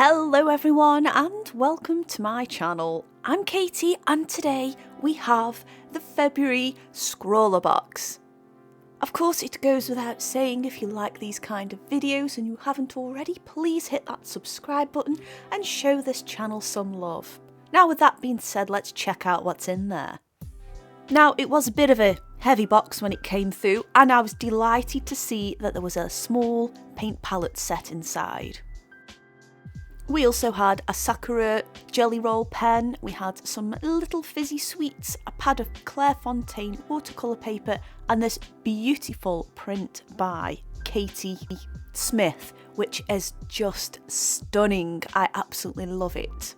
Hello everyone and welcome to my channel. I'm Katie and today we have the February ScrwalrBox. Of course it goes without saying, if you like these kind of videos and you haven't already, please hit that subscribe button and show this channel some love. Now with that being said, let's check out what's in there. Now it was a bit of a heavy box when it came through and I was delighted to see that there was a small paint palette set inside. We also had a Sakura jelly roll pen, we had some little fizzy sweets, a pad of Clairfontaine watercolour paper and this beautiful print by Katie Smith, which is just stunning. I absolutely love it.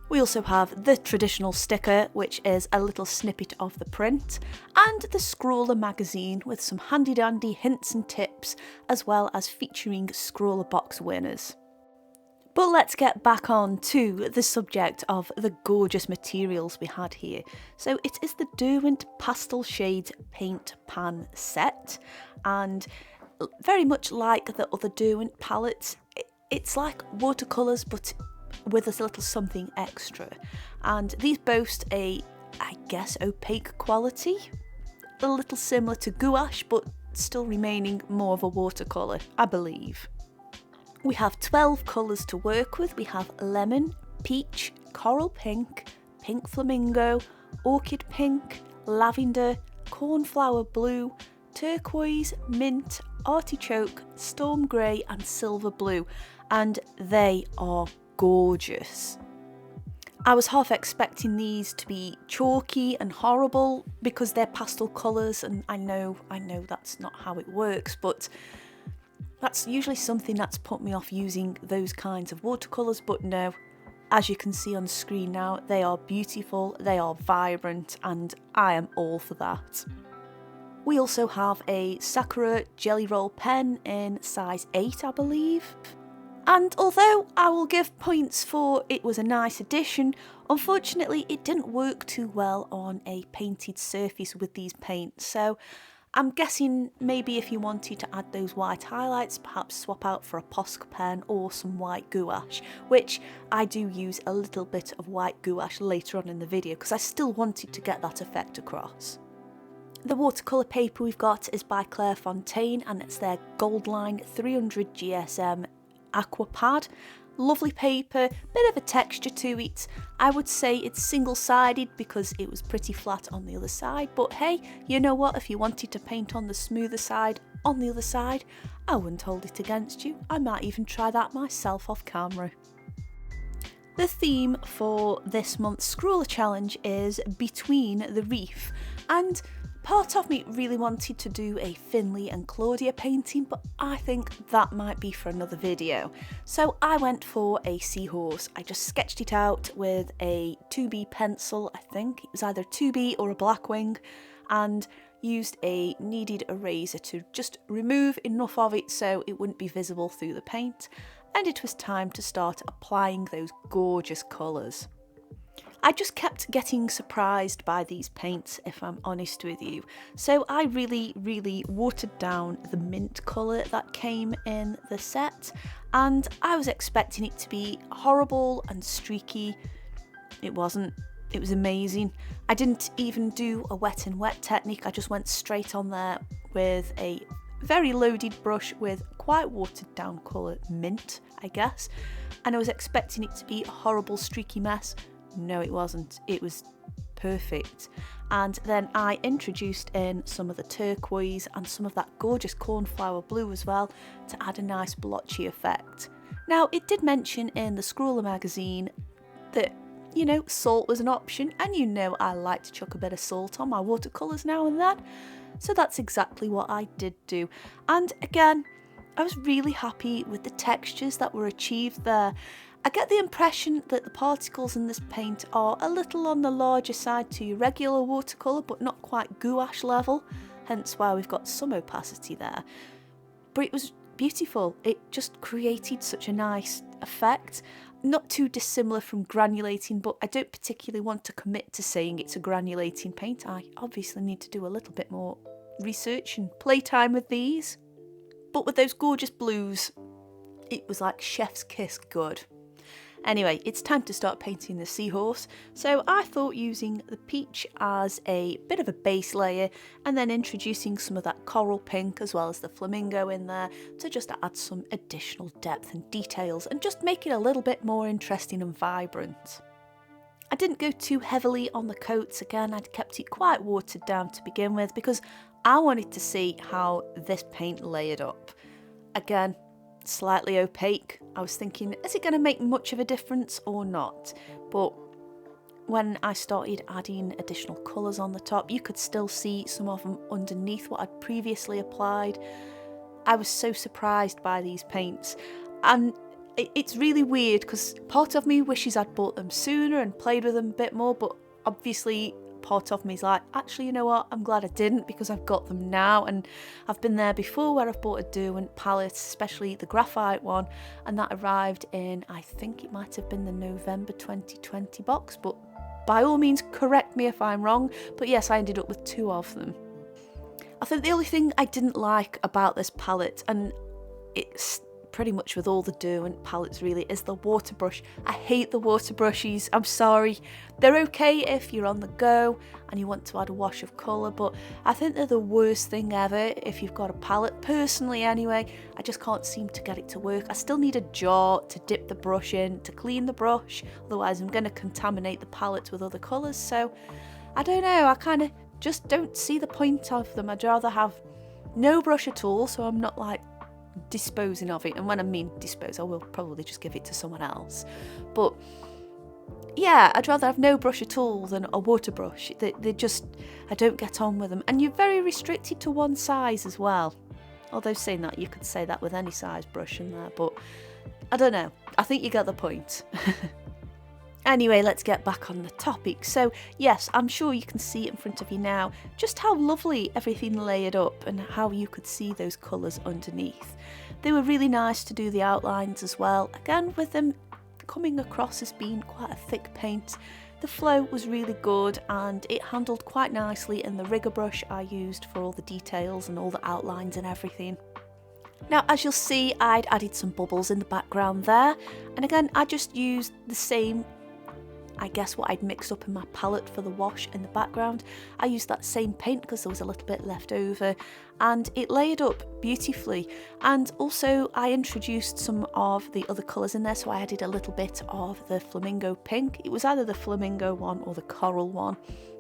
We also have the traditional sticker, which is a little snippet of the print, and the Scrwalr magazine with some handy dandy hints and tips, as well as featuring ScrwalrBox winners. But let's get back on to the subject of the gorgeous materials we had here. So it is the Derwent Pastel Shades Paint Pan set, and very much like the other Derwent palettes, it's like watercolours but with a little something extra. And these boast a, I guess, opaque quality, a little similar to gouache but still remaining more of a watercolour, I believe. We have 12 colours to work with. We have lemon, peach, coral pink, pink flamingo, orchid pink, lavender, cornflower blue, turquoise, mint, artichoke, storm grey and silver blue, and they are gorgeous. I was half expecting these to be chalky and horrible because they're pastel colours, and I know that's not how it works, but that's usually something that's put me off using those kinds of watercolours, but no, as you can see on screen now, they are beautiful, they are vibrant, and I am all for that. We also have a Sakura jelly roll pen in size 8, I believe. And although I will give points for it was a nice addition, unfortunately it didn't work too well on a painted surface with these paints, so I'm guessing maybe if you wanted to add those white highlights, perhaps swap out for a Posca pen or some white gouache, which I do use a little bit of white gouache later on in the video because I still wanted to get that effect across. The watercolour paper we've got is by Clairfontaine and it's their Goldline 300 GSM Aqua Pad. Lovely paper, bit of a texture to it. I would say it's single-sided because it was pretty flat on the other side, but hey, you know what, if you wanted to paint on the smoother side on the other side, I wouldn't hold it against you. I might even try that myself off camera. The theme for this month's Scrwalr challenge is Between the Reef, and part of me really wanted to do a Finley and Claudia painting, but I think that might be for another video. So I went for a seahorse. I just sketched it out with a 2B pencil, I think. It was either 2B or a Blackwing, and used a kneaded eraser to just remove enough of it so it wouldn't be visible through the paint. And it was time to start applying those gorgeous colours. I just kept getting surprised by these paints, if I'm honest with you. So I really watered down the mint colour that came in the set, and I was expecting it to be horrible and streaky. It wasn't. It was amazing. I didn't even do a wet and wet technique. I just went straight on there with a very loaded brush with quite watered down colour mint, I guess. And I was expecting it to be a horrible streaky mess. No, it wasn't. It was perfect. And then I introduced in some of the turquoise and some of that gorgeous cornflower blue as well to add a nice blotchy effect. Now, it did mention in the Scrwalr magazine that, you know, salt was an option, and you know I like to chuck a bit of salt on my watercolours now and then. So that's exactly what I did do. And again, I was really happy with the textures that were achieved there. I get the impression that the particles in this paint are a little on the larger side to your regular watercolour, but not quite gouache level, hence why we've got some opacity there. But it was beautiful. It just created such a nice effect. Not too dissimilar from granulating, but I don't particularly want to commit to saying it's a granulating paint. I obviously need to do a little bit more research and playtime with these. But with those gorgeous blues, it was like chef's kiss good. Anyway, it's time to start painting the seahorse, so I thought using the peach as a bit of a base layer and then introducing some of that coral pink as well as the flamingo in there to just add some additional depth and details and just make it a little bit more interesting and vibrant. I didn't go too heavily on the coats again, I'd kept it quite watered down to begin with because I wanted to see how this paint layered up. Again, slightly opaque. I was thinking, is it going to make much of a difference or not? But when I started adding additional colours on the top, you could still see some of them underneath what I'd previously applied. I was so surprised by these paints, and it's really weird because part of me wishes I'd bought them sooner and played with them a bit more, but obviously part of me is like, actually, you know what, I'm glad I didn't because I've got them now. And I've been there before where I've bought a Derwent palette, especially the graphite one, and that arrived in, I think it might have been the November 2020 box, but by all means correct me if I'm wrong, but yes, I ended up with 2 of them. I think the only thing I didn't like about this palette, and it's pretty much with all the Derwent palettes really, is the water brush. I hate the water brushes, I'm sorry. They're okay if you're on the go and you want to add a wash of colour, but I think they're the worst thing ever if you've got a palette. Personally anyway, I just can't seem to get it to work. I still need a jar to dip the brush in, to clean the brush, otherwise I'm going to contaminate the palette with other colours. So I don't know, I kind of just don't see the point of them. I'd rather have no brush at all, so I'm not like disposing of it, and when I mean dispose, I will probably just give it to someone else. But yeah, I'd rather have no brush at all than a water brush. They just, I don't get on with them, and you're very restricted to one size as well. Although saying that, you could say that with any size brush in there, but I don't know, I think you get the point. Anyway, let's get back on the topic. So yes, I'm sure you can see in front of you now just how lovely everything layered up and how you could see those colours underneath. They were really nice to do the outlines as well. Again, with them coming across as being quite a thick paint, the flow was really good and it handled quite nicely in the rigger brush I used for all the details and all the outlines and everything. Now, as you'll see, I'd added some bubbles in the background there, and again, I just used the same, I guess, what I'd mixed up in my palette for the wash in the background. I used that same paint because there was a little bit left over, and it layered up beautifully. And also I introduced some of the other colours in there, so I added a little bit of the flamingo pink. It was either the flamingo one or the coral one,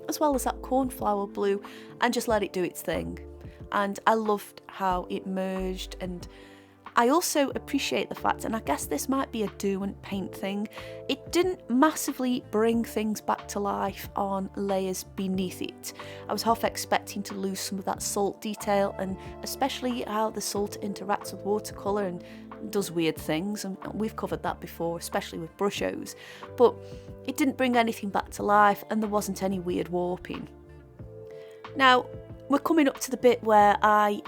as well as that cornflower blue, and just let it do its thing. And I loved how it merged, and I also appreciate the fact, and I guess this might be a Derwent paint thing, it didn't massively bring things back to life on layers beneath it. I was half expecting to lose some of that salt detail, and especially how the salt interacts with watercolour and does weird things, and we've covered that before, especially with brushos, but it didn't bring anything back to life and there wasn't any weird warping. Now, we're coming up to the bit where I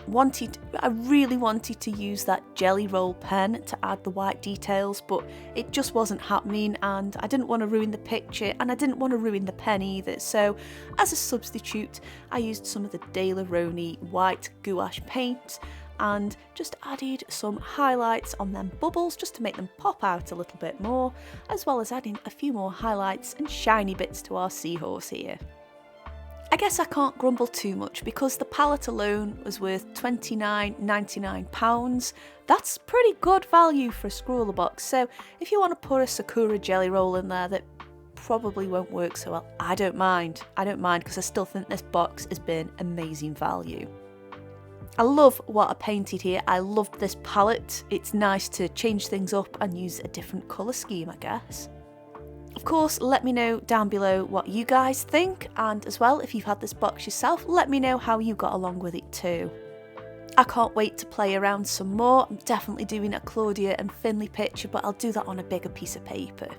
really wanted to use that jelly roll pen to add the white details, but it just wasn't happening, and I didn't want to ruin the picture and I didn't want to ruin the pen either. So as a substitute, I used some of the Daler-Rowney white gouache paint and just added some highlights on them bubbles just to make them pop out a little bit more, as well as adding a few more highlights and shiny bits to our seahorse here. I guess I can't grumble too much because the palette alone was worth £29.99. That's pretty good value for a ScrwalrBox, so if you want to put a Sakura jelly roll in there that probably won't work so well, I don't mind. I don't mind because I still think this box has been amazing value. I love what I painted here. I loved this palette. It's nice to change things up and use a different colour scheme, I guess. Of course, let me know down below what you guys think, and as well, if you've had this box yourself, let me know how you got along with it too. I can't wait to play around some more. I'm definitely doing a Claudia and Finley picture, but I'll do that on a bigger piece of paper.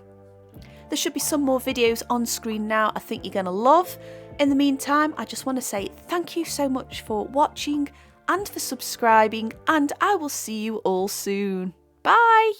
There should be some more videos on screen now I think you're going to love. In the meantime, I just want to say thank you so much for watching and for subscribing, and I will see you all soon. Bye!